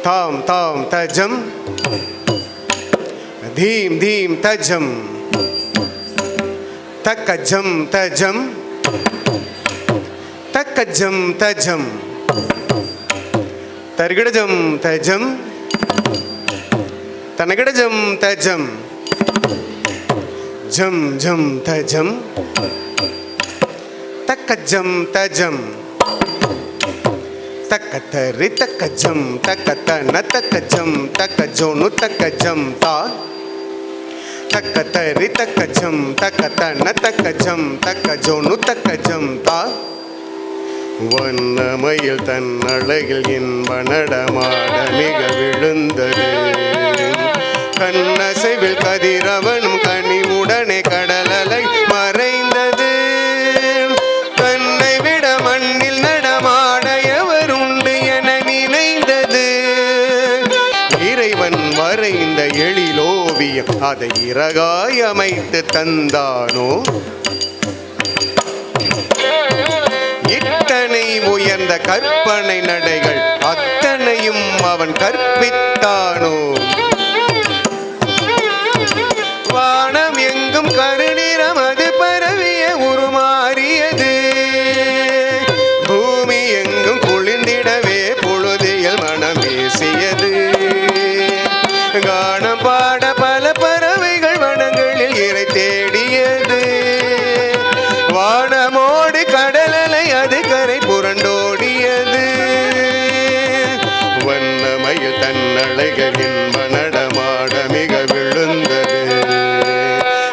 தாம் தாம் தஜம் theme theme தஜம் தக்கஜம் தஜம் தக்கஜம் தஜம் தர்கிடஜம் தஜம் தனகிடஜம் தஜம் ஜம் ஜம் தஜம் தக்கஜம் தஜம் தக்கத்தரி தக்கஜம் தக்கத்தன தக்கஜம் தக்கஜோனு தக்கஜம் தா தக்கத்தரி தக்கஜம் தக்கத்தன தக்கஜம் தக்கஜோனு தக்கஜம் தா வண்ணமயில் தன் அழகில் இன்ப நடமாட மிக விழுந்தது கண்ணசைவில் கதிரவனும் கனிவுடனே கடலலை மறைந்தது தன்னை விட மண்ணில் நடமாட எவருண்டு என நினைந்தது இறைவன் வரைந்த எழிலோவியம் அதை இறகாய் அமைத்து தந்தானோ இத்தனை உயர்ந்த கற்பனை நடைகள் அத்தனையும் அவன் கற்பித்தானோ வானம் எங்கும் கருநிறம் அது பரவிய உருமாறியது பூமி எங்கும் குளிர்ந்திடவே பொழுதில் மனம் வீசியது கானம் பாட பல பறவைகள் வனங்களில் இறை தேடியது வானமோடு கடலலை அது கரை புரண்டோடியது வண்ணமயில் தன் அழகின் நடமாட மிக விழுந்தது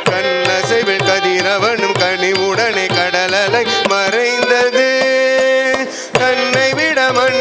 கண்ணசைவில் கதிரவனும் கனிவுடனே கடலலை மறைந்தது தன்னை விட மண்